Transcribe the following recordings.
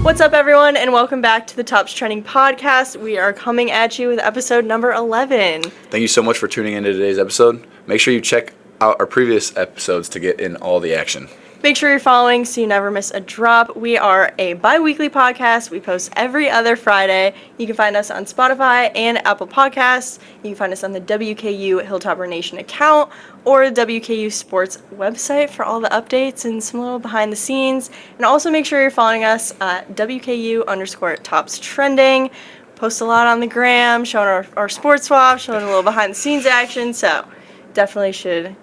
What's up, everyone, and welcome back to the Tops Trending Podcast. We are coming at you with episode number 11. Thank you so much for tuning into today's episode. Make sure you check out our previous episodes to get in all the action. Make sure you're following so you never miss a drop. We are a bi-weekly podcast. We post every other Friday. You can find us on Spotify and Apple Podcasts. You can find us on the WKU Hilltopper Nation account or the WKU Sports website for all the updates and some little behind the scenes. And also make sure you're following us at WKU_Tops Trending. Post a lot on the gram, showing our sports swap, showing a little behind the scenes action. So definitely should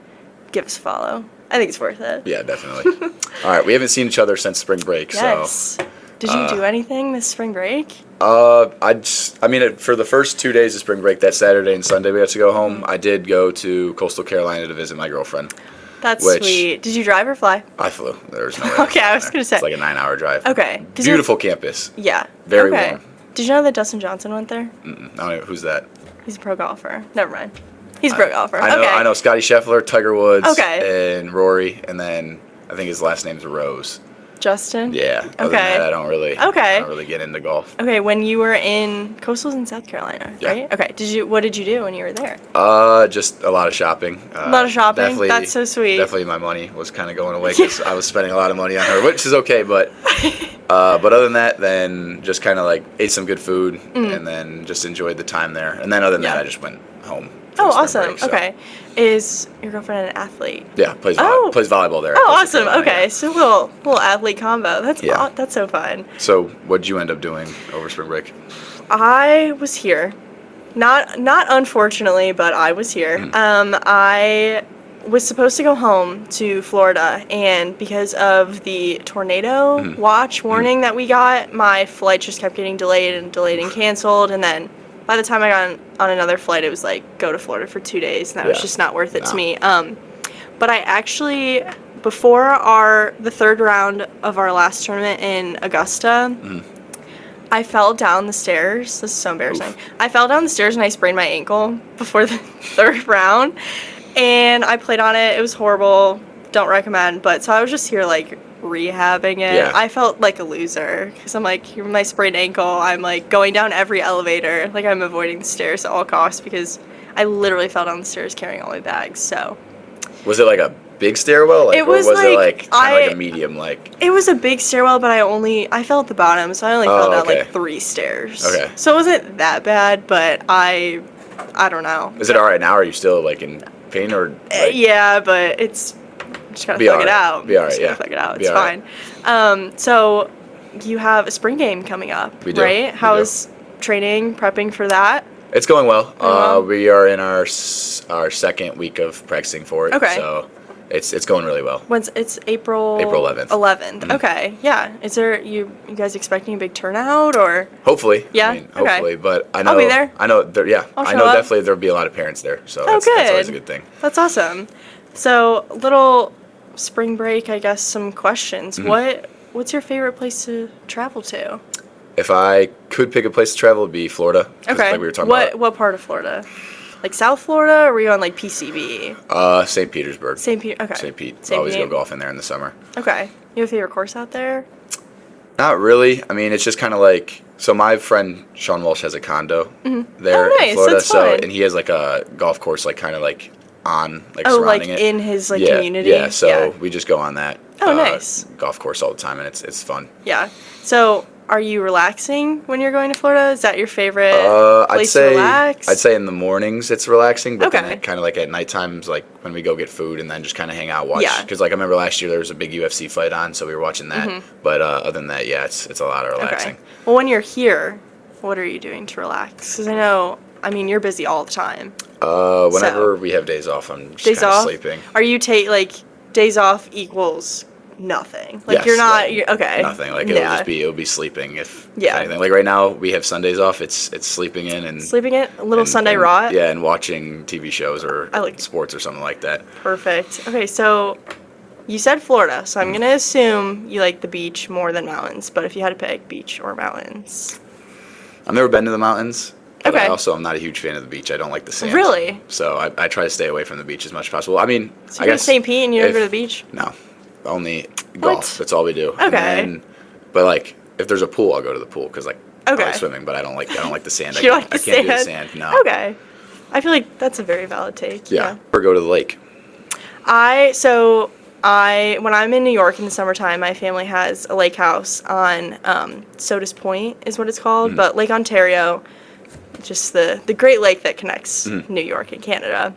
give us a follow. I think it's worth it. Yeah, definitely. All right, we haven't seen each other since spring break, yes. so. Did you do anything this spring break? For the first 2 days of spring break, that Saturday and Sunday we had to go home, I did go to Coastal Carolina to visit my girlfriend. That's sweet. Did you drive or fly? I flew. There was no way. Okay, I was going to say. It's like a 9-hour drive. Okay. Beautiful campus. Yeah. Very warm. Did you know that Dustin Johnson went there? I don't know. Who's that? He's a pro golfer. Never mind. He's a pro golfer. I know Scotty Scheffler, Tiger Woods, and Rory, and then I think his last name's Rose. Justin? Yeah. Other than that, I don't really get into golf. Okay, when you were in Coastal's in South Carolina, right? Yeah. Okay. What did you do when you were there? Just a lot of shopping. A lot of shopping? Definitely, that's so sweet. Definitely my money was kind of going away because I was spending a lot of money on her, which is okay, but other than that, then just kind of like ate some good food and then just enjoyed the time there. And then other than that, I just went home. Oh, awesome. Break, so. Okay. Is your girlfriend an athlete? Yeah, plays volleyball there. Oh, awesome. Okay, so a little athlete combo. That's so fun. So what did you end up doing over spring break? I was here. Not unfortunately, but I was here. I was supposed to go home to Florida, and because of the tornado watch warning that we got, my flight just kept getting delayed and canceled, and then by the time I got on another flight, it was like, go to Florida for 2 days, and that was just not worth it to me. But I actually, before the third round of our last tournament in Augusta, I fell down the stairs. This is so embarrassing. Oof. I fell down the stairs and I sprained my ankle before the third round, and I played on it. It was horrible. Don't recommend. But so I was just here like rehabbing it. Yeah. I felt like a loser because I'm like, here's my sprained ankle. I'm like going down every elevator. Like I'm avoiding the stairs at all costs because I literally fell down the stairs carrying all my bags. So was it like a big stairwell? It was, or was it like kind of like a medium like? It was a big stairwell, but I fell at the bottom, so I only fell down like 3 stairs. Okay. So it wasn't that bad, but I don't know. Is it all right now? Are you still like in pain or? Like... Yeah, but it's. Just gotta thug it out. Be alright, yeah. Thug it out. It's fine. So you have a spring game coming up, we do. Right? How's training, prepping for that? It's going well. We are in our second week of practicing for it. Okay. So it's going really well. It's April 11th. 11th. Okay. Yeah. Is there you guys expecting a big turnout or? Hopefully. Yeah. Hopefully, but I know. I'll be there. I know. I know definitely there'll be a lot of parents there. So that's always a good thing. That's awesome. So little spring break, I guess, some questions. What's your favorite place to travel to? If I could pick a place to travel, it'd be Florida. Okay. Like we were talking about. What part of Florida? Like South Florida, or were you on like PCB? St. Petersburg. Okay. St. Pete. Always go golfing there in the summer. Okay. You have a favorite course out there? Not really. I mean, it's just kind of like, so my friend Sean Walsh has a condo there in Florida. That's fun. And he has like a golf course, like kind of like on, like surrounding it. In his like community? Yeah, so we just go on that nice. Golf course all the time, and it's fun. Yeah. So are you relaxing when you're going to Florida? Is that your favorite place to relax? I'd say in the mornings it's relaxing, but then kind of like at night times, like when we go get food and then just kind of hang out, watch. Yeah. Because like I remember last year there was a big UFC fight on, so we were watching that. But other than that, it's a lot of relaxing. Okay. Well, when you're here, what are you doing to relax? Because you're busy all the time. Whenever we have days off, I'm just kind of sleeping. Are you days off equals nothing? Like yes, you're okay. Nothing. Like it'll be sleeping if anything. Like right now we have Sundays off. It's sleeping in a little Sunday rot. Yeah, and watching TV shows or sports or something like that. Perfect. Okay, so you said Florida, so I'm gonna assume you like the beach more than mountains. But if you had to pick beach or mountains, I've never been to the mountains. But okay. I also am not a huge fan of the beach. I don't like the sand. Really? So I try to stay away from the beach as much as possible. I mean, so you're in St. Pete and you don't go to the beach? No, only golf. That's all we do. Okay. But like, if there's a pool, I'll go to the pool because like I Okay. like swimming, but I don't like the sand. You don't like the I can't do the sand? sand. No. Okay. I feel like that's a very valid take. Yeah. Or go to the lake. When I'm in New York in the summertime, my family has a lake house on Sodas Point is what it's called, but Lake Ontario, just the Great Lake that connects New York and Canada.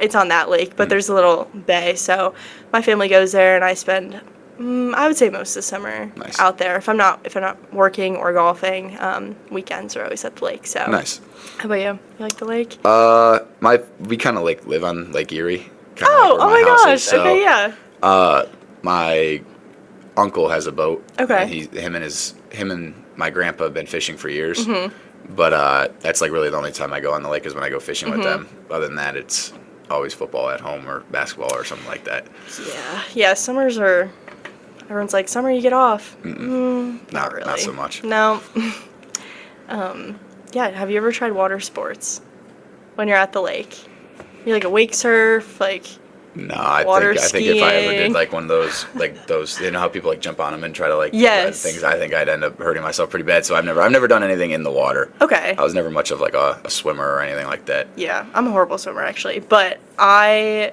It's on that lake, but there's a little bay, so my family goes there, and I spend I would say most of the summer Nice. out there. If I'm not working or golfing, weekends are always at the lake. So Nice. How about you? You like the lake? We kind of like live on Lake Erie. Oh my gosh. Okay, yeah. My uncle has a boat. Okay. And him and my grandpa have been fishing for years. But that's like really the only time I go on the lake is when I go fishing with them. Other than that, it's always football at home or basketball or something like that. Yeah. Summers are. Everyone's like, summer you get off. Not really. Not so much. No. Yeah. Have you ever tried water sports when you're at the lake? You like a wake surf, like. No, Water I think if I ever did skiing. like one of those, you know how people like jump on them and try to like Yes. ride things. I think I'd end up hurting myself pretty bad. So I've never done anything in the water. Okay. I was never much of like a swimmer or anything like that. Yeah, I'm a horrible swimmer actually, but I've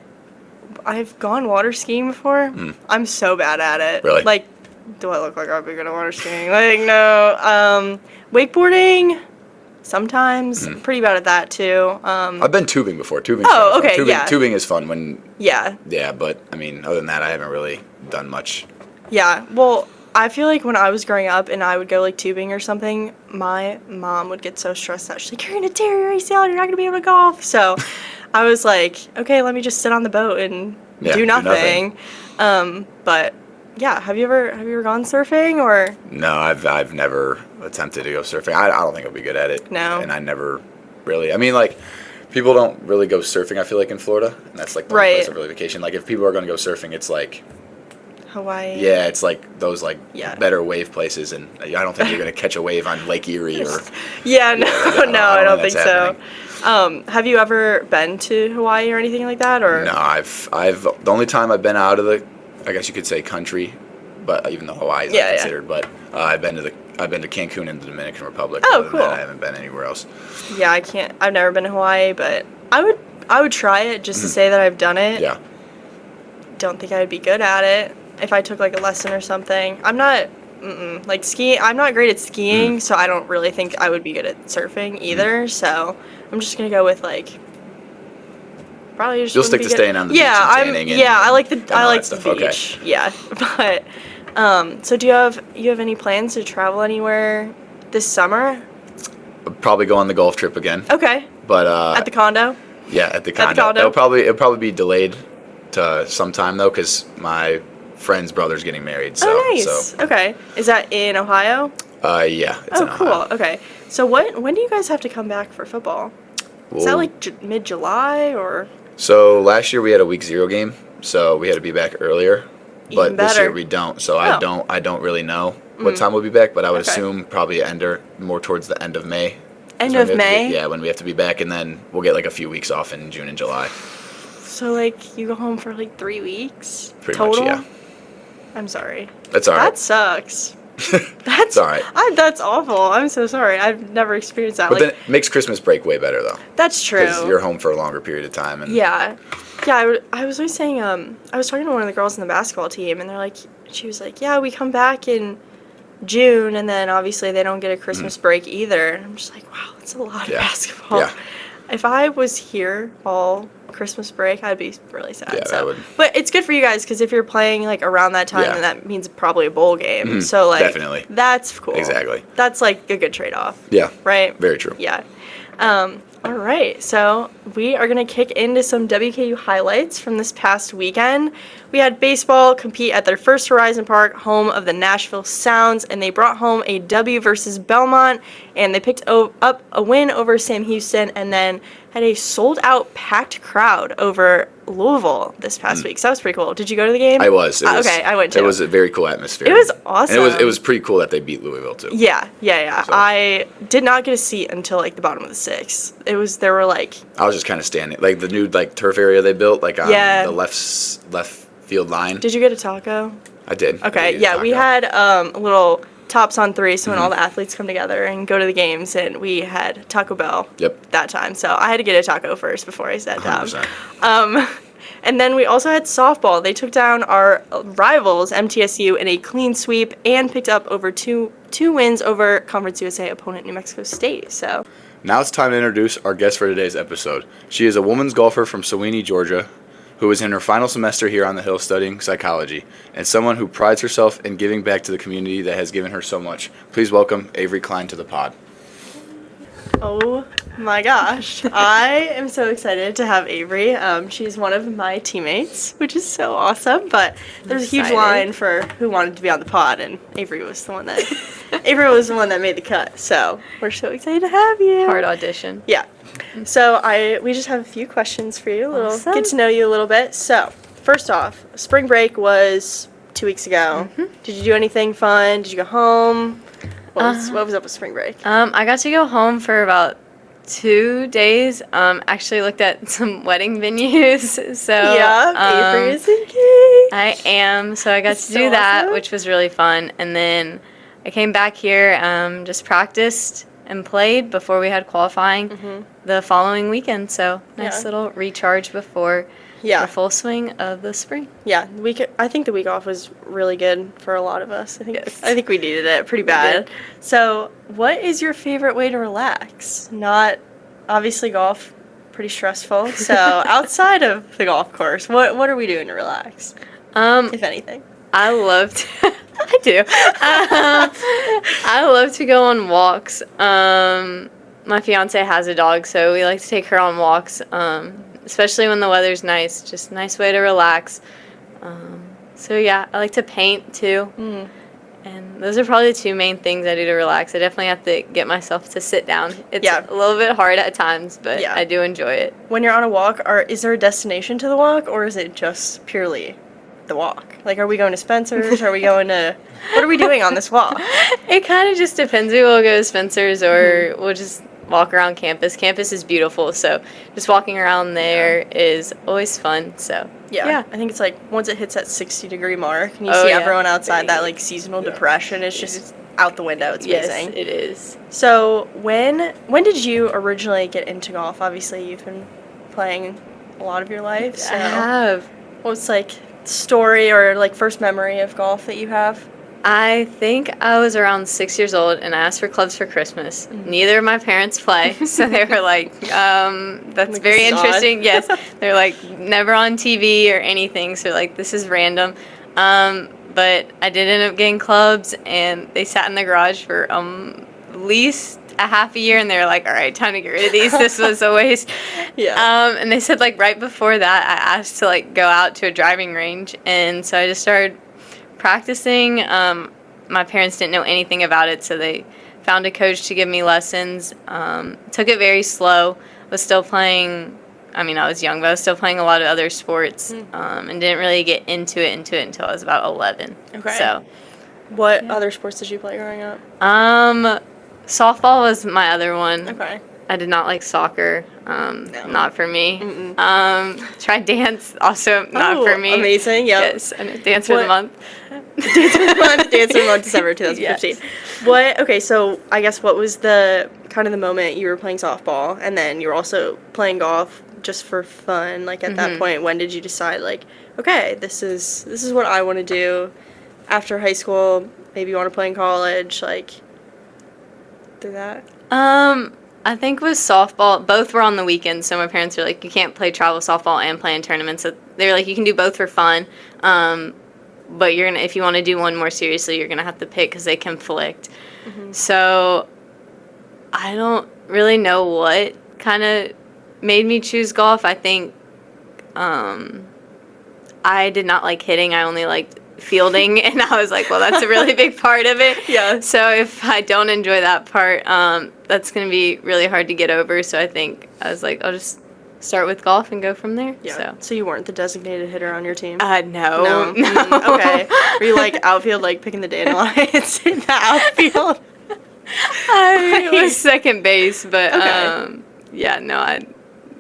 gone water skiing before. I'm so bad at it. Really? Like, do I look like I'd be good at water skiing? Like, no. Wakeboarding, sometimes. Pretty bad at that too. I've been tubing before. Tubing. Oh, okay, yeah. Tubing is fun when. Yeah. Yeah, but I mean, other than that, I haven't really done much. Yeah. Well, I feel like when I was growing up and I would go like tubing or something, my mom would get so stressed out. She's like, "You're gonna tear your ACL. You're not gonna be able to golf." So, I was like, "Okay, let me just sit on the boat and do nothing." But yeah, have you ever gone surfing or? No, I've never attempted to go surfing. I don't think I'll be good at it. No. And I never really. I mean, like, people don't really go surfing. I feel like in Florida, and that's like the only Right. place I really vacation. Like, if people are gonna go surfing, it's like. Hawaii. Yeah, it's like those like Yeah. better wave places, and I don't think you're gonna catch a wave on Lake Erie or. Yeah, no, I don't think think so. that's Have you ever been to Hawaii or anything like that, or? No, I've the only time I've been out of the, I guess you could say country, but even though Hawaii is Yeah, not yeah. considered, but I've been to Cancun and the Dominican Republic. Oh, Other than cool. that, I haven't been anywhere else. Yeah, I've never been to Hawaii, but I would try it just to say that I've done it. Yeah. Don't think I would be good at it if I took like a lesson or something. I'm not like skiing. I'm not great at skiing, so I don't really think I would be good at surfing either. So I'm just gonna go with like. Probably just You'll wouldn't stick be to good- staying on the beach yeah, and tanning and I like all the that stuff. Okay. beach. Yeah, but so do you have any plans to travel anywhere this summer? I'll probably go on the golf trip again, Okay, but at the condo. yeah, at the the condo. condo? It'll probably be delayed to sometime though, because my friend's brother's getting married. So, Oh, nice. Okay, is that in Ohio? yeah. It's in Oh, cool. Ohio. Okay, so when do you guys have to come back for football? Is that Well, like mid-July or? So last year we had a week 0 game, so we had to be back earlier. But Even this year better. we don't, so Oh. I don't really know what time we'll be back. But I would Okay. assume probably more towards the end of May. End is when of we have to May? be- yeah, when we have to be back, and then we'll get like a few weeks off in June and July. So like you go home for like 3 weeks Pretty total? much, yeah. I'm sorry. That's all right. That sucks. That's all right. That's awful. I'm so sorry. I've never experienced that. But Like then it makes Christmas break way better though, that's true. because you're home for a longer period of time. And Yeah. I was always saying, I was talking to one of the girls in the basketball team, and she was like, yeah, we come back in June, and then obviously they don't get a Christmas break either. And I'm just like, wow, that's a lot of Yeah. basketball. Yeah. If I was here all Christmas break, I'd be really sad. Yeah, that so. would- But it's good for you guys, because if you're playing like around that time, Yeah. then that means probably a bowl game. So like, definitely. that's cool. Exactly. That's like a good trade-off. Yeah. Right? Very true. Yeah. All right, so we are going to kick into some WKU highlights from this past weekend. We had baseball compete at their first Horizon Park, home of the Nashville Sounds, and they brought home a W versus Belmont, and they picked up a win over Sam Houston, and then had a sold-out packed crowd over Louisville this past week. So that was pretty cool. Did you go to the game? I was. Okay, I went too. It was a very cool atmosphere. It was awesome. And it was pretty cool that they beat Louisville too. Yeah. So- I did not get a seat until like the bottom of the sixth. There were like I was just kind of standing, like the new like turf area they built, like on Yeah. the left field line. Did you get a taco? I did. I Okay, did yeah, we taco. had a little Tops on 3, so when all the athletes come together and go to the games, and we had Taco Bell Yep. that time. So I had to get a taco first before I sat down. 100%. And then we also had softball. They took down our rivals, MTSU, in a clean sweep and picked up over two wins over Conference USA opponent New Mexico State. So Now it's time to introduce our guest for today's episode. She is a women's golfer from Sewanee, Georgia, who is in her final semester here on the Hill studying psychology, and someone who prides herself in giving back to the community that has given her so much. Please welcome Avery Klein to the pod. oh my gosh, I am so excited to have Avery. She's one of my teammates, which is so awesome. But there's a huge Excited. line for who wanted to be on the pod, and Avery was the one that made the cut. So we're so excited to have you. Hard audition. Yeah. So we just have a few questions for you. Awesome. Get to know you a little bit. So first off, spring break was 2 weeks ago. Did you do anything fun? Did you go home? What was up with spring break? I got to go home for about 2 days. Actually looked at some wedding venues. So Avery is engaged. I am. So I got That's to so do that, awesome. which was really fun. And then I came back here, just practiced and played before we had qualifying the following weekend. So nice Yeah. little recharge before Yeah. the full swing of the spring. Yeah, I think the week off was really good for a lot of us. Yes. I think we needed it pretty bad. So, what is your favorite way to relax? Not obviously golf, pretty stressful. So, outside of the golf course, what are we doing to relax, if anything? I love to, I do. I love to go on walks. My fiance has a dog, so we like to take her on walks, especially when the weather's nice. Just a nice way to relax. So yeah, I like to paint too. And those are probably the two main things I do to relax. I definitely have to get myself to sit down. It's Yeah. a little bit hard at times, but Yeah. I do enjoy it. When you're on a walk, is there a destination to the walk, or is it just purely the walk? Like, are we going to Spencer's? Are we going to? What are we doing on this walk? It kind of just depends. We will go to Spencer's or we'll just walk around campus. Campus is beautiful, so just walking around there is always fun. So Yeah, I think it's like once it hits that 60-degree mark and you Oh, see yeah. everyone outside, that like seasonal depression is just out the window. It's yes, amazing. it is. So when did you originally get into golf? Obviously, you've been playing a lot of your life. So I have. what's like story or like first memory of golf that you have? I think I was around 6 years old and I asked for clubs for Christmas. Neither of my parents play, so they were like, that's Like, very this is odd. interesting. Yes, they're like never on TV or anything, so like this is random. But I did end up getting clubs and they sat in the garage for at least a half a year and they were like, all right, time to get rid of these. This was a waste. Yeah. And they said like right before that I asked to like go out to a driving range, and so I just started practicing. My parents didn't know anything about it, so they found a coach to give me lessons. Took it very slow. Was still playing. I mean, I was young, but I was still playing a lot of other sports, and didn't really get into it until I was about 11. Okay. So, What other sports did you play growing up? softball was my other one. Okay. I did not like soccer. Not for me. Tried dance, also not for me. Amazing. Yep. Yes, and dance for the What- month. Dancer month, December 2015. Yes. What? Okay, so I guess what was the kind of the moment you were playing softball and then you were also playing golf just for fun? Like at that point, when did you decide like, okay, this is what I want to do after high school? Maybe you want to play in college, like through that. I think with softball, both were on the weekends, so my parents were like, you can't play travel softball and play in tournaments. So they were like, you can do both for fun, but if you want to do one more seriously, you're gonna have to pick because they conflict. So I don't really know what kind of made me choose golf. I think I did not like hitting. I only liked fielding, and I was like, well, that's a really big part of it. Yeah. So if I don't enjoy that part, that's going to be really hard to get over. So I think I was like, I'll just start with golf and go from there. Yeah. So you weren't the designated hitter on your team? No. No. Okay. Were you like outfield, like picking the dandelions in the outfield? I was second base, but Okay. yeah, no, I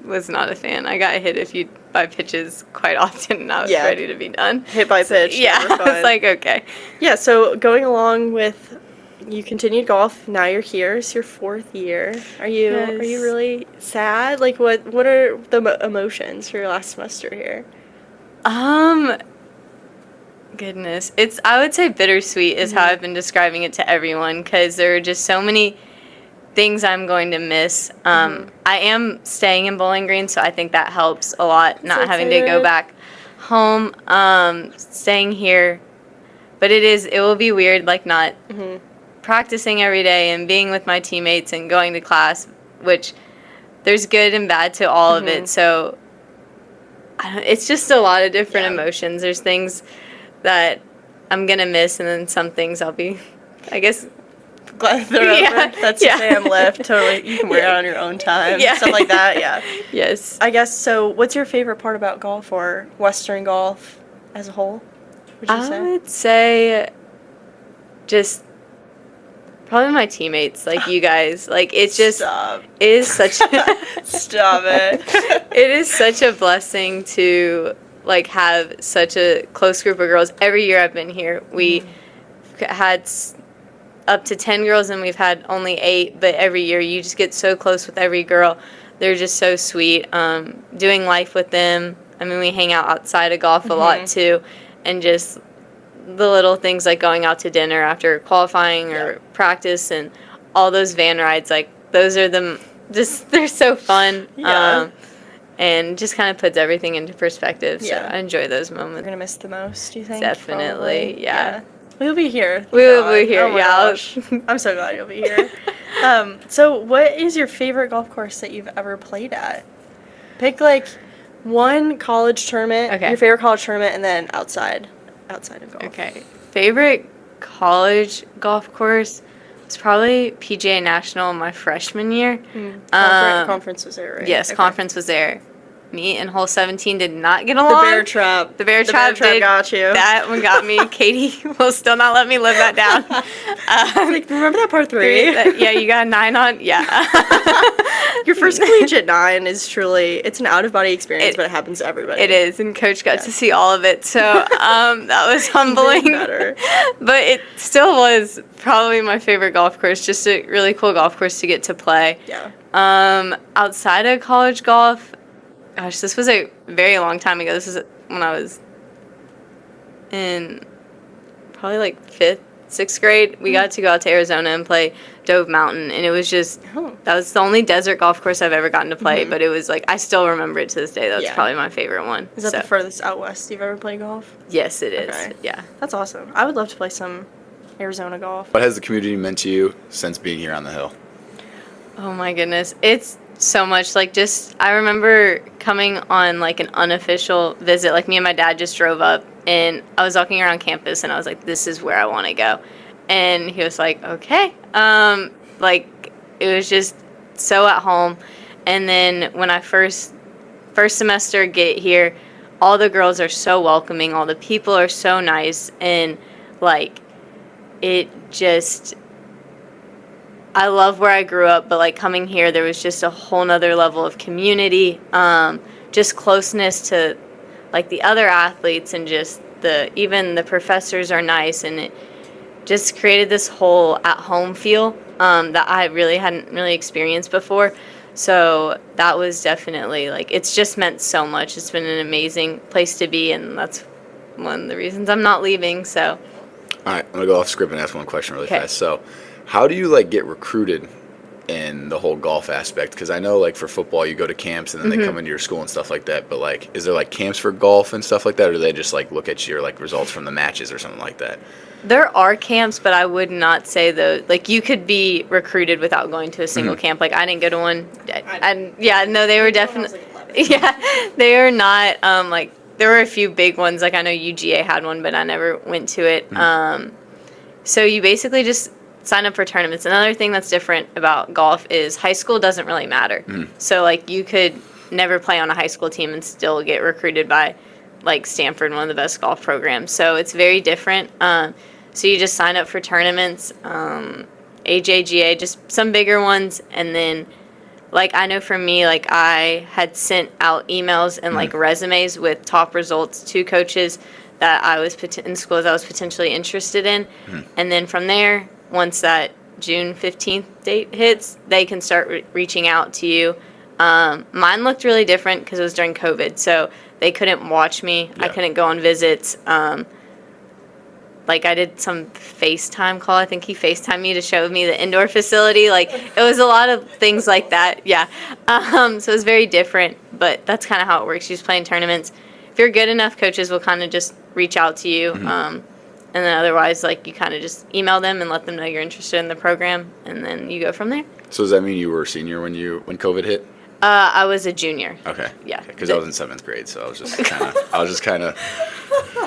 was not a fan. I got hit by pitches quite often, and I was Yeah. ready to be done. Hit by pitch. Yeah, never I fun. was like, okay. Yeah, so going along with you continued golf. Now you're here. It's your 4th year. Are you Yes. really sad? Like, what are the emotions for your last semester here? Goodness. I would say bittersweet is how I've been describing it to everyone, because there are just so many things I'm going to miss. I am staying in Bowling Green, so I think that helps a lot, not So having to go excited. back home, staying here. But it will be weird, like, not practicing every day and being with my teammates and going to class, which there's good and bad to all of it. So it's just a lot of different Yeah. emotions. There's things that I'm going to miss, and then some things I'll be, I guess, Glad they're Yeah, over. That's yeah. Sam lift. Totally, you can wear it on your own time. Yeah. Stuff like that. Yeah. yes. I guess so. What's your favorite part about golf or Western golf as a whole? Would you I say? would say just probably my teammates, like you guys. Like, it's just, Stop. it is such, Stop it. it is such a blessing to, like, have such a close group of girls. Every year I've been here, we had up to 10 girls, and we've had only 8, but every year you just get so close with every girl. They're just so sweet. Doing life with them. I mean, we hang out outside of golf a lot too, and just the little things like going out to dinner after qualifying or practice, and all those van rides, like, those are they're so fun. Yeah. And just kind of puts everything into perspective. So Yeah. I enjoy those We're moments. gonna miss the most. Do you think? Definitely, Probably? yeah. We'll be here. thank We will be God. here, Oh my yeah, I'll- gosh. I'm so glad you'll be here. So, what is your favorite golf course that you've ever played at? Pick like one college tournament, Okay. your favorite college tournament, and then outside of golf. Okay. Favorite college golf course was probably PGA National my freshman year. Conference was there, right? Yes, Okay. conference was there. Me and hole 17 did not get The along. bear trap. The bear trap did. got you. That one got me. Katie will still not let me live that down. Like, remember that part 3? Yeah, you got a 9 on? Yeah. Your first collegiate 9 is truly, it's an out-of-body experience, but it happens to everybody. It is, and Coach got to see all of it, so that was humbling. better. But it still was probably my favorite golf course. Just a really cool golf course to get to play. Yeah. Outside of college golf, gosh, this was a very long time ago. This is when I was in probably like 5th, 6th grade. We got to go out to Arizona and play Dove Mountain, and it was just, Oh. that was the only desert golf course I've ever gotten to play, but it was like, I still remember it to this day. That's Yeah. probably my favorite one. Is that So, the furthest out west you've ever played golf? yes, it is. Okay. Yeah. That's awesome. I would love to play some Arizona golf. What has the community meant to you since being here on the hill? Oh my goodness. It's so much. Like, just, I remember coming on like an unofficial visit. Like, me and my dad just drove up, and I was walking around campus, and I was like, this is where I want to go. And he was like, okay. Like, it was just so at home. And then when I first semester get here, all the girls are so welcoming. All the people are so nice. And like, it just, I love where I grew up, but like coming here, there was just a whole nother level of community, just closeness to like the other athletes, and just even the professors are nice, and it just created this whole at-home feel that I really hadn't really experienced before. So that was definitely, like, it's just meant so much. It's been an amazing place to be, and that's one of the reasons I'm not leaving. So All right, I'm gonna go off script and ask one question really Okay. fast. So, how do you like get recruited in the whole golf aspect? Because I know like for football, you go to camps and then they come into your school and stuff like that. But like, is there like camps for golf and stuff like that, or do they just like look at your like results from the matches or something like that? there are camps, but I would not say like, you could be recruited without going to a single camp. Like, I didn't go to one. Yeah, no, they were definitely, yeah, they are not, like, there were a few big ones. Like, I know UGA had one, but I never went to it. So you basically just sign up for tournaments. Another thing that's different about golf is high school doesn't really matter. So, like, you could never play on a high school team and still get recruited by, like, Stanford, one of the best golf programs. So it's very different. So you just sign up for tournaments, AJGA, just some bigger ones, and then, like, I know for me, like, I had sent out emails and like resumes with top results to coaches that I was in schools I was potentially interested in, and then from there, once that June 15th date hits, they can start reaching out to you. Mine looked really different because it was during COVID, so they couldn't watch me. I Yeah. couldn't go on visits. Like, I did some FaceTime call. I think he FaceTimed me to show me the indoor facility. Like, it was a lot of things like that. Yeah. So it was very different, but that's kind of how it works. You just play in tournaments. If you're good enough, coaches will kind of just reach out to you. And then otherwise, like, you kind of just email them and let them know you're interested in the program, and then you go from there. So does that mean you were a senior when COVID hit? I was a junior. Okay. Yeah. Because I was in 7th grade, so I was just kind of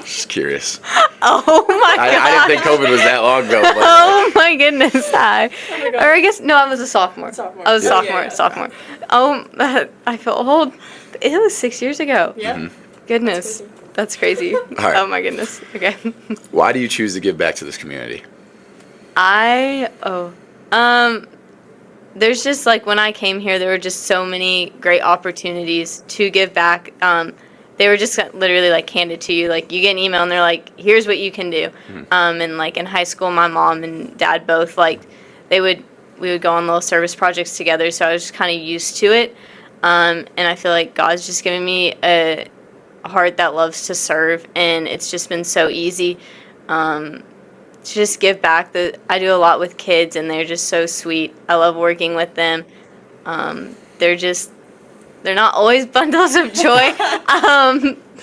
just curious. Oh my god. I didn't think COVID was that long ago. But Oh my goodness, hi. Or I guess, no, I was a sophomore. Sophomore. I was a Yeah. sophomore, Yeah. sophomore. Oh, I feel old. It was 6 years ago. Yeah. Goodness. That's crazy. right. Oh my goodness. Okay. Why do you choose to give back to this community? There's just like when I came here, there were just so many great opportunities to give back. They were just literally like handed to you. Like you get an email and they're like, "Here's what you can do." And like in high school, my mom and dad both like we would go on little service projects together. So I was just kind of used to it. And I feel like God's just given me a heart that loves to serve, and it's just been so easy. To just give back. I do a lot with kids, and they're just so sweet. I love working with them. They're not always bundles of joy,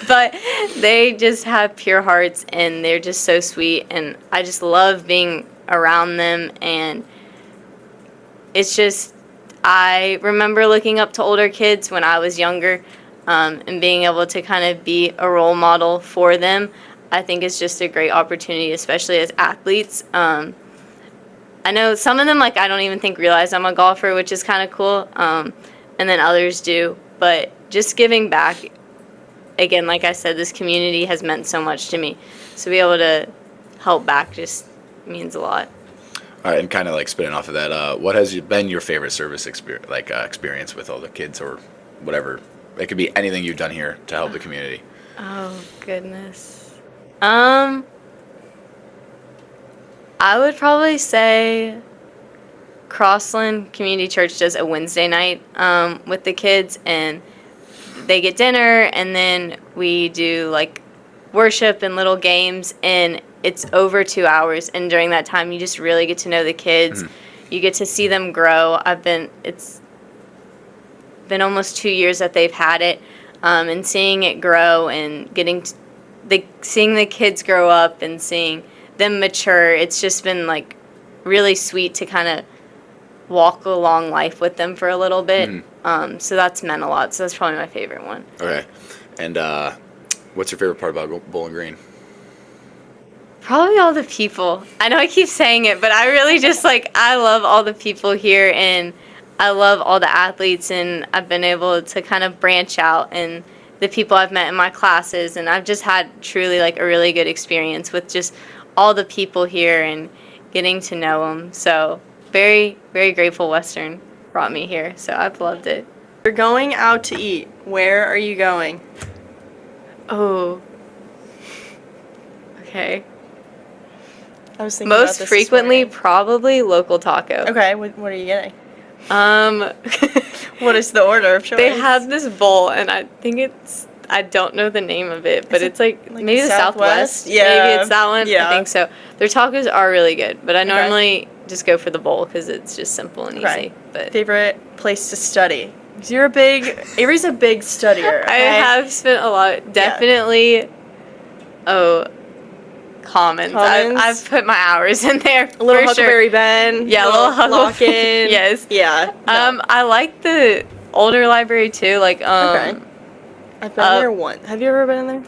but they just have pure hearts, and they're just so sweet. And I just love being around them. And it's just, I remember looking up to older kids when I was younger, and being able to kind of be a role model for them. I think it's just a great opportunity, especially as athletes. I know some of them, like, I don't even think realize I'm a golfer, which is kind of cool. And then others do. But just giving back, again, like I said, this community has meant so much to me. So to be able to help back just means a lot. All right, and kind of like spinning off of that, what has been your favorite service experience with all the kids or whatever? It could be anything you've done here to help the community. Oh, goodness. I would probably say Crossland Community Church does a Wednesday night with the kids, and they get dinner, and then we do like worship and little games, and it's over 2 hours, and during that time you just really get to know the kids. You get to see them grow. It's been almost 2 years that they've had it, and seeing it grow and seeing the kids grow up and seeing them mature, it's just been like really sweet to kind of walk along life with them for a little bit. So that's meant a lot. So that's probably my favorite one. Okay. And what's your favorite part about Bowling Green? Probably all the people. I know I keep saying it, but I really just I love all the people here, and I love all the athletes, and I've been able to kind of branch out, and the people I've met in my classes, and I've just had truly a really good experience with just all the people here and getting to know them. So very, very grateful Western brought me here. So I've loved it. You're going out to eat. Where are you going? Oh. Okay. I was thinking about Most this frequently, this probably local taco. morning. Okay, what are you getting? Um, What is the order of choice? they have this bowl, and I think I don't know the name of it, but Is it it's like maybe the Southwest? Southwest. Yeah. Maybe it's that one. Yeah. I think so. Their tacos are really good, but I Okay. normally just go for the bowl because it's just simple and Okay. easy. But Favorite place to study? 'Cause Avery's a big studier. I okay? have spent a lot. Definitely. Oh, Commons. Commons? I've put my hours in there. A little for sure. Huckleberry Ben. Yeah, a little Huckleberry. Lock-in. Yes. Yeah. no. I like the older library too. Okay. I've been there once. Have you ever been in there?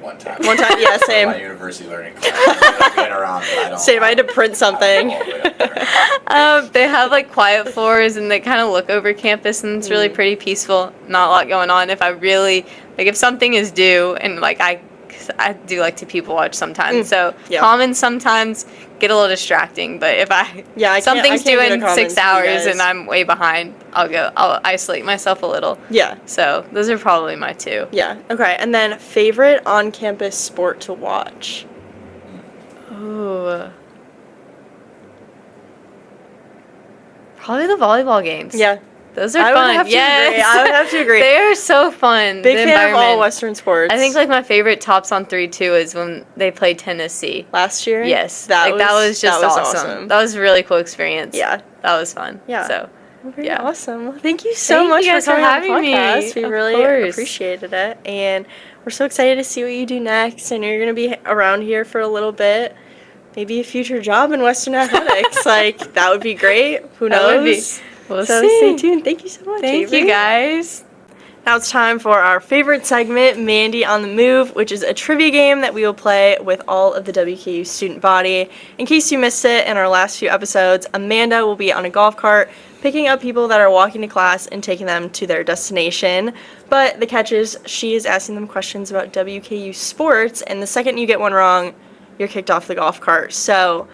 One time. One time, yeah, same. My university learning class. I've been around, but I don't. Same, I had to print something. They have quiet floors, and they kind of look over campus, and it's really pretty peaceful. Not a lot going on. If I really if something is due, and I do like to people watch sometimes. So yeah. Commons sometimes get a little distracting, but if something's I due can't in go to 6 Commons with you hours guys. and I'm way behind, I'll isolate myself a little. Yeah. So those are probably my two. Yeah. Okay. And then favorite on-campus sport to watch? Ooh. Probably the volleyball games. Yeah. Those are I fun. would have to Yes. agree. I would have to agree. They are so fun. Big The fan of all environment. Western sports. I think like my favorite tops on 3 too is when they played Tennessee. last year. Yes, that was just awesome. That was a really cool experience. Yeah. That was fun. Yeah. So Very yeah. awesome. Well, thank you so Thank much you guys for coming for on the having me. podcast. We Of really course. appreciated it, and we're so excited to see what you do next. I know you're going to be around here for a little bit. Maybe a future job in Western athletics. Like that would be great. Who knows? That would be. We'll so see. stay tuned. Thank you so much. Thank Avery. you guys. Now it's time for our favorite segment, Mandy on the Move, which is a trivia game that we will play with all of the WKU student body. In case you missed it in our last few episodes, Amanda will be on a golf cart picking up people that are walking to class and taking them to their destination. But the catch is she is asking them questions about WKU sports, and the second you get one wrong, you're kicked off the golf cart. So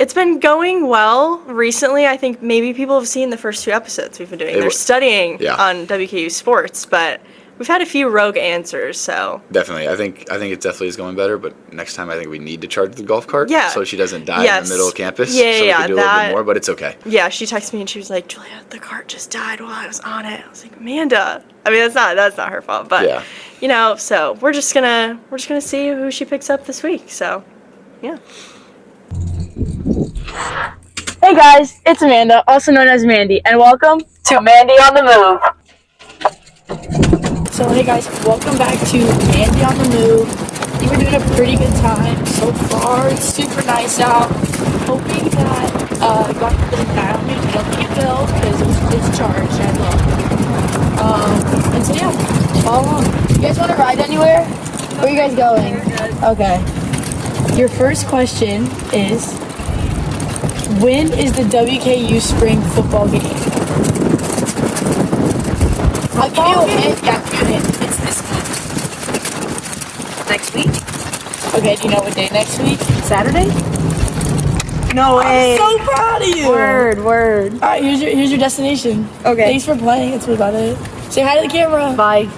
it's been going well recently. I think maybe people have seen the first 2 episodes we've been doing. They're studying on WKU sports, but we've had a few rogue answers, so. Definitely. I think it definitely is going better, but next time I think we need to charge the golf cart so she doesn't die in the middle of campus. Yeah, so we yeah, can do a little bit more, but it's okay. Yeah, she texted me and she was like, Julia, the cart just died while I was on it. I was like, Amanda. I mean, that's not her fault, but you know, so we're just gonna see who she picks up this week. So, yeah. Hey guys, it's Amanda, also known as Mandy, and welcome to Mandy on the Move. So hey guys, welcome back to Mandy on the Move. I think we're doing a pretty good time so far. It's super nice out. Hoping that you got a little guy on me. I don't think it will because it's charged and low. And so yeah, follow along. You guys want to ride anywhere? Where are you guys going? Okay. Your first question is, when is the WKU spring football game? I'll give you a hint. Yeah, I'll give you a hint. It's this week. Next week? Okay, do you know what day next week? Saturday? No way. I'm so proud of you. Word. Alright, here's your destination. Okay. Thanks for playing. That's about it. Say hi to the camera. Bye.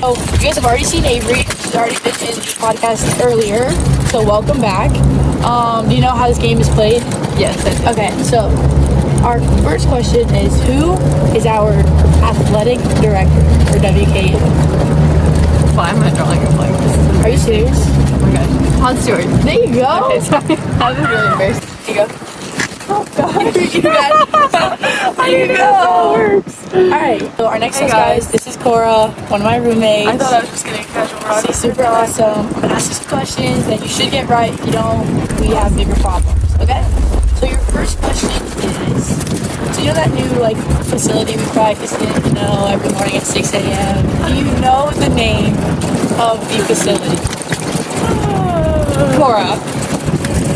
Oh, you guys have already seen Avery. She's already been in the podcast earlier. So welcome back. Do you know how this game is played? Yes, I do. Okay, so our first question is, who is our athletic director for WKU? Why am I drawing a blank? Are you serious? Oh my god. Todd Stewart. There you go. Okay, sorry. That was really embarrassing. There you go. Oh god. There you go. Alright, so our next guest, guys, this is Cora, one of my roommates. I thought I was just getting a casual run. She's super awesome. I'm gonna ask you some questions that you should get right. If you don't, we have bigger problems. Okay? So your first question is, do you know that new facility we practice in, every morning at 6 a.m.? Do you know the name of the facility? Cora.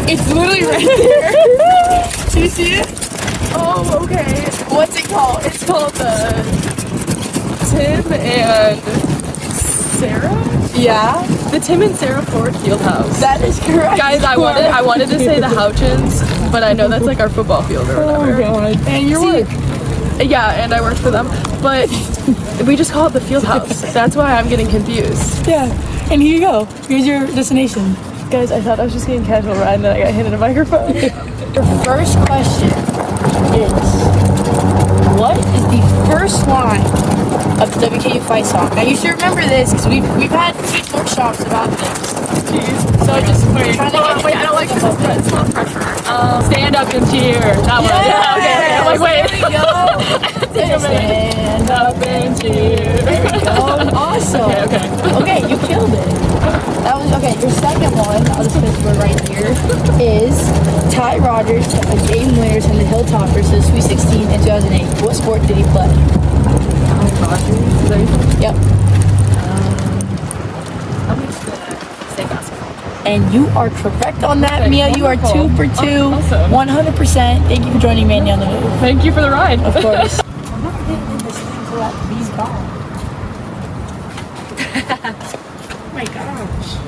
It's literally right there. Do you see it? Oh, okay. What's it called? It's called the Tim and Sarah? Yeah. The Tim and Sarah Ford Fieldhouse. That is correct. Guys, I wanted to say the Houchins, but I know that's like our football field or whatever. Oh god. And your work. Yeah, and I worked for them, but we just call it the Fieldhouse. That's why I'm getting confused. Yeah. And here you go. Here's your destination. Guys, I thought I was just getting casual ride and then I got handed a microphone. Your first question is, what is the first line of the WKU fight song? Now you should remember this because we've had workshops about this. So I just wait. Trying to get Wait, I don't like this. It's not pressure. Stand up and cheer. That one. Yeah, okay. I'm like, wait. There we go. Stand up and cheer. There we go. Awesome. Okay, you killed it. That was okay. Your second one, I'll just finish it right here, is Ty Rogers took a game winners in the Hilltoppers to the Sweet 16 in 2008. What sport did he play? Ty Rogers. Yep. I'm going to say basketball. And you are correct on that, Okay, Mia. You are wonderful. 2 for 2. Awesome. 100%. Thank you for joining Mandy on the Move. Thank you for the ride. Of course. I'm not getting in this thing until that bee's gone. Oh my gosh.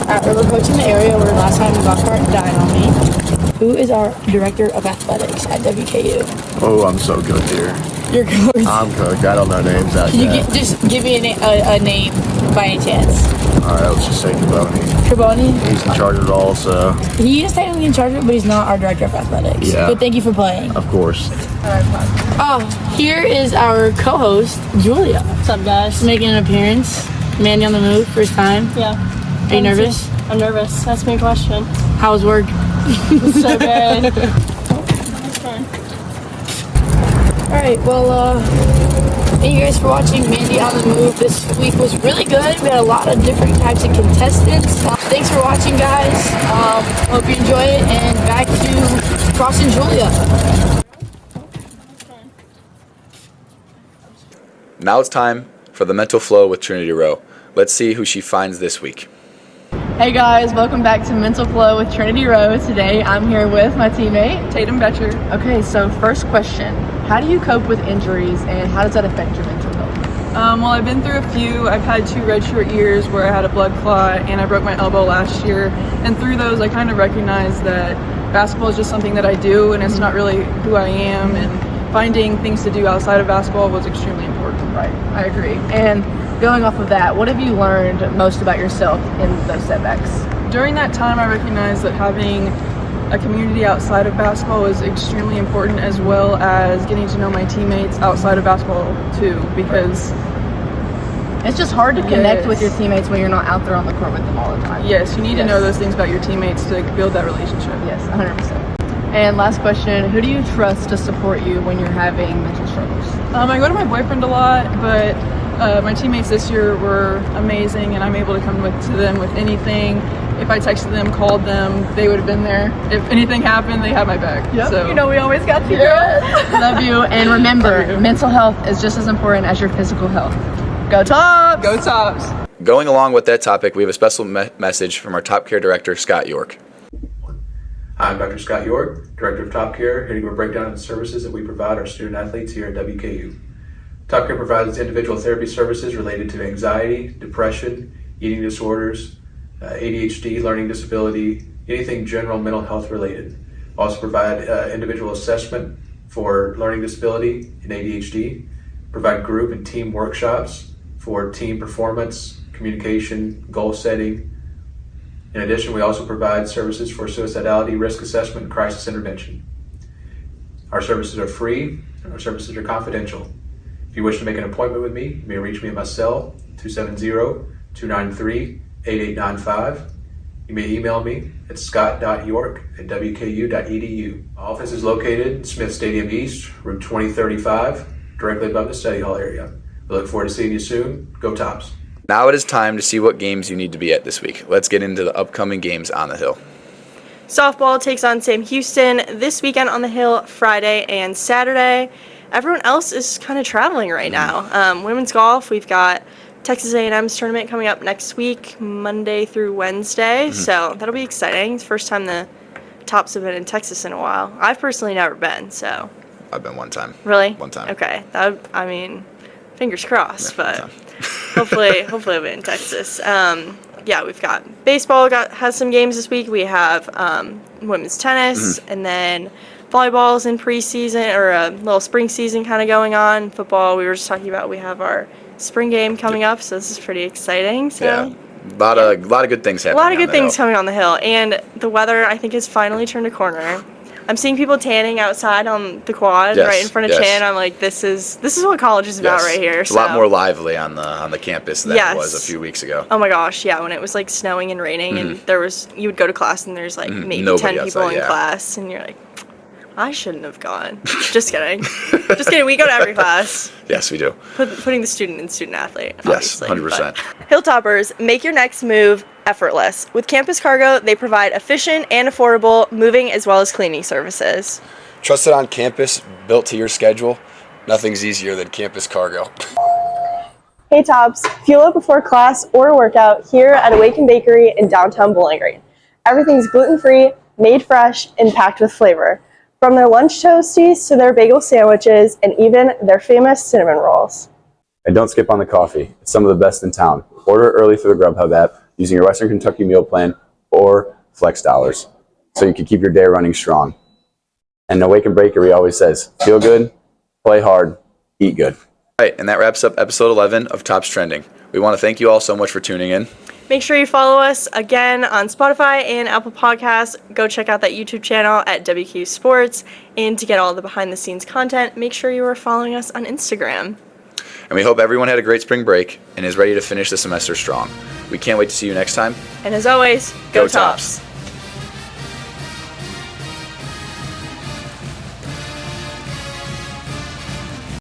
Alright, we're approaching the area where last time the golf cart died on me. Who is our director of athletics at WKU? Oh, I'm so good here. You're coach. I'm coach. I don't know names out Can you yet. just give me a name by any chance? All right, let's just say Caboni. Triboni. He's in charge of it all, so He is technically in charge of it, but he's not our director of athletics. Yeah. But thank you for playing. of course. Here is our co-host, Julia. What's up, guys? She's making an appearance. Mandy on the move, first time. Yeah. Are you nervous? I'm nervous. Ask me a question. How was work? So good. Alright, well, thank you guys for watching Mandy on the Move. This week was really good. We had a lot of different types of contestants. Thanks for watching, guys. Hope you enjoy it. And back to Cross and Julia. Now it's time for the mental flow with Trinity Rowe. Let's see who she finds this week. Hey guys, welcome back to Mental Flow with Trinity Rowe. Today I'm here with my teammate, Tatum Betcher. Okay, so first question. How do you cope with injuries and how does that affect your mental health? Well, I've been through a few. I've had 2 redshirt years where I had a blood clot and I broke my elbow last year. And through those, I kind of recognized that basketball is just something that I do and it's not really who I am. And finding things to do outside of basketball was extremely important. Right, I agree. And going off of that, what have you learned most about yourself in those setbacks? During that time, I recognized that having a community outside of basketball was extremely important, as well as getting to know my teammates outside of basketball too, because It's just hard to connect Yes. with your teammates when you're not out there on the court with them all the time. yes, you need to Yes. know those things about your teammates to build that relationship. Yes, 100%. And last question, who do you trust to support you when you're having mental struggles? I go to my boyfriend a lot, but my teammates this year were amazing, and I'm able to come to them with anything. If I texted them, called them, they would have been there. If anything happened, they had my back. So. You know we always got you, girl. Love you. And remember, mental health is just as important as your physical health. Go Tops! Go Tops! Going along with that topic, we have a special message from our Top Care Director, Scott York. Hi, I'm Dr. Scott York, Director of Top Care, here to give a breakdown of the services that we provide our student athletes here at WKU. Top Care provides individual therapy services related to anxiety, depression, eating disorders, ADHD, learning disability, anything general mental health related. Also provide individual assessment for learning disability and ADHD, provide group and team workshops for team performance, communication, goal setting. In addition, we also provide services for suicidality, risk assessment, and crisis intervention. Our services are free, and our services are confidential. If you wish to make an appointment with me, you may reach me at my cell, 270-293-8895. You may email me at scott.york@wku.edu. Our office is located in Smith Stadium East, room 2035, directly above the study hall area. We look forward to seeing you soon. Go Tops! Now it is time to see what games you need to be at this week. Let's get into the upcoming games on the Hill. Softball takes on Sam Houston this weekend on the Hill, Friday and Saturday. Everyone else is kind of traveling right now. Women's golf, we've got Texas A&M's tournament coming up next week, Monday through Wednesday. So that'll be exciting. It's the first time the Tops have been in Texas in a while. I've personally never been, so. I've been one time. Really? One time. Okay. I mean, fingers crossed, Yeah, one but time. hopefully I'll be in Texas. Yeah, we've got baseball has some games this week. We have women's tennis, and then volleyball's in preseason or a little spring season kind of going on. Football, we were just talking about. We have our spring game coming up, so this is pretty exciting. So. Yeah. A lot of good things A happening. lot of on good the things Hill. coming on the Hill, and the weather I think has finally turned a corner. I'm seeing people tanning outside on the quad Yes, right in front of yes. Chan. I'm like, this is what college is about Yes. right here. It's a lot so. more lively on the campus than Yes. it was a few weeks ago. Oh my gosh, yeah, when it was like snowing and raining and you would go to class and there's like maybe Nobody 10 people outside, in yeah. class and you're like, I shouldn't have gone. Just kidding. Just kidding. We go to every class. Yes, we do. Putting the student and student athlete. Yes, obviously, 100%. but- Hilltoppers, make your next move effortless. With Campus Cargo, they provide efficient and affordable moving as well as cleaning services. Trusted on campus, built to your schedule. Nothing's easier than Campus Cargo. Hey Tops, fuel up before class or workout here at Awaken Bakery in downtown Bowling Green. Everything's gluten-free, made fresh, and packed with flavor. From their lunch toasties to their bagel sandwiches and even their famous cinnamon rolls. And don't skip on the coffee. It's some of the best in town. Order early through the Grubhub app using your Western Kentucky meal plan or Flex Dollars so you can keep your day running strong. And Awaken Bakery always says, feel good, play hard, eat good. All right, and that wraps up episode 11 of Tops Trending. We want to thank you all so much for tuning in. Make sure you follow us again on Spotify and Apple Podcasts. Go check out that YouTube channel at WKU Sports. And to get all the behind-the-scenes content, make sure you are following us on Instagram. And we hope everyone had a great spring break and is ready to finish the semester strong. We can't wait to see you next time. And as always, go Tops.